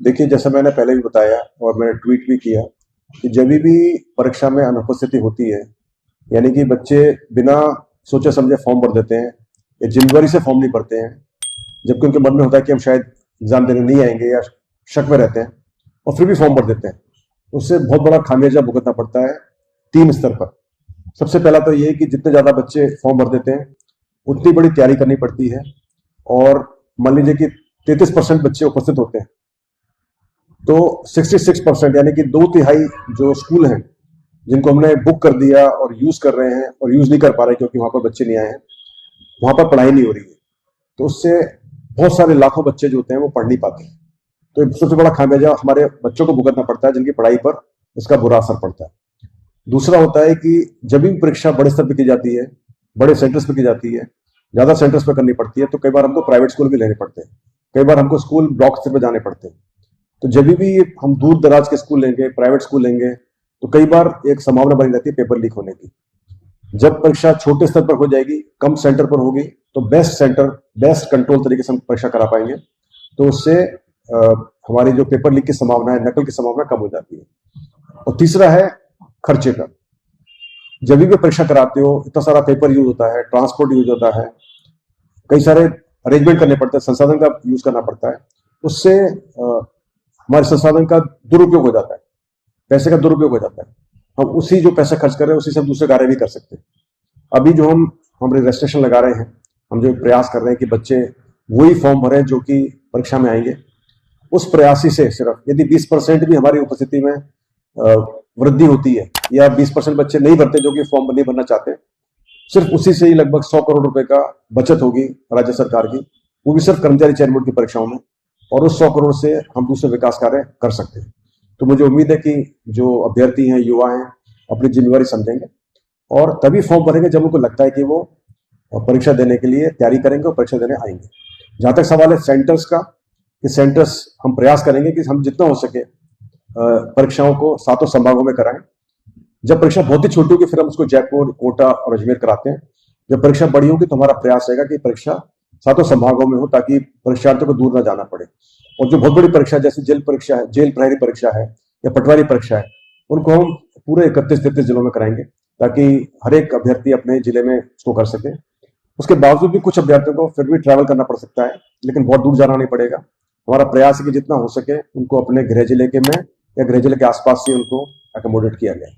देखिए, जैसा मैंने पहले भी बताया और मैंने ट्वीट भी किया कि जब भी परीक्षा में अनुपस्थिति होती है, यानी कि बच्चे बिना सोचे समझे फॉर्म भर देते हैं या जिम्मेदारी से फॉर्म नहीं भरते हैं, जबकि उनके मन में होता है कि हम शायद एग्जाम देने नहीं आएंगे या शक में रहते हैं और फिर भी फॉर्म भर देते हैं, उससे बहुत बड़ा खामियाजा भुगतना पड़ता है 3 स्तर पर। सबसे पहला तो ये कि जितने ज्यादा बच्चे फॉर्म भर देते हैं उतनी बड़ी तैयारी करनी पड़ती है, और मान लीजिए कि 33% बच्चे उपस्थित होते हैं तो 66% यानी कि 2/3 जो स्कूल हैं जिनको हमने बुक कर दिया और यूज कर रहे हैं और यूज नहीं कर पा रहे क्योंकि वहां पर बच्चे नहीं आए हैं, वहां पर पढ़ाई नहीं हो रही है, तो उससे बहुत सारे लाखों बच्चे जो होते हैं वो पढ़ नहीं पाते। तो एक सबसे बड़ा खामियाजा हमारे बच्चों को भुगतना पड़ता है जिनकी पढ़ाई पर इसका बुरा असर पड़ता है। दूसरा होता है कि जब भी परीक्षा बड़े स्तर पर की जाती है, बड़े सेंटर्स पर की जाती है, ज्यादा सेंटर्स पर करनी पड़ती है, तो कई बार हमको प्राइवेट स्कूल भी लेने पड़ते हैं, कई बार हमको स्कूल ब्लॉक स्तर पर जाने पड़ते हैं। तो जब भी हम दूर दराज के स्कूल लेंगे, प्राइवेट स्कूल लेंगे, तो कई बार एक संभावना बनी रहती है पेपर लीक होने की। जब परीक्षा छोटे स्तर पर हो जाएगी, कम सेंटर पर होगी, तो बेस्ट सेंटर, बेस्ट कंट्रोल तरीके से हम परीक्षा करा पाएंगे, तो उससे हमारी जो पेपर लीक की संभावना है, नकल की संभावना कम हो जाती है। और तीसरा है खर्चे का। जब भी परीक्षा कराते हो, इतना सारा पेपर यूज होता है, ट्रांसपोर्ट यूज होता है, कई सारे अरेंजमेंट करने पड़ते हैं, संसाधन का यूज करना पड़ता है, उससे हमारे संसाधन का दुरुपयोग हो जाता है, पैसे का दुरुपयोग हो जाता है। हम उसी जो पैसे खर्च कर रहे हैं उसी से हम दूसरे कार्य भी कर सकते हैं। अभी जो हम रजिस्ट्रेशन लगा रहे हैं, हम जो प्रयास कर रहे हैं कि बच्चे वही फॉर्म भरें जो कि परीक्षा में आएंगे, उस प्रयासी से सिर्फ यदि 20% भी हमारी उपस्थिति में वृद्धि होती है, या 20% बच्चे नहीं भरते जो कि फॉर्म नहीं भरना चाहते, सिर्फ उसी से ही लगभग 100 करोड़ रुपए का बचत होगी राज्य सरकार की, वो भी सिर्फ कर्मचारी चयन बोर्ड की परीक्षाओं में, और उस 100 करोड़ से हम दूसरे विकास कार्य कर सकते हैं। तो मुझे उम्मीद है कि जो अभ्यर्थी हैं, युवा हैं, अपनी जिम्मेवारी समझेंगे और तभी फॉर्म भरेंगे जब उनको लगता है कि वो परीक्षा देने के लिए तैयारी करेंगे और परीक्षा देने आएंगे। जहां तक सवाल है सेंटर्स का, कि सेंटर्स हम प्रयास करेंगे कि हम जितना हो सके परीक्षाओं को 7 संभागों में कराएं। जब परीक्षा बहुत ही छोटी होगी फिर हम उसको जयपुर, कोटा और अजमेर कराते हैं। जब परीक्षा बड़ी होगी तो हमारा प्रयास रहेगा कि परीक्षा 7 संभागों में हो, ताकि परीक्षार्थियों को दूर न जाना पड़े। और जो बहुत बड़ी परीक्षा जैसे जेल परीक्षा है, जेल प्रहरी परीक्षा है या पटवारी परीक्षा है, उनको हम पूरे 31-33 जिलों में कराएंगे, ताकि हर एक अभ्यर्थी अपने जिले में उसको कर सके। उसके बावजूद भी कुछ अभ्यर्थियों को फिर भी ट्रैवल करना पड़ सकता है, लेकिन बहुत दूर जाना नहीं पड़ेगा। हमारा प्रयास है कि जितना हो सके उनको अपने गृह जिले के में या गृह जिले के आसपास से उनको एकोमोडेट किया जाए।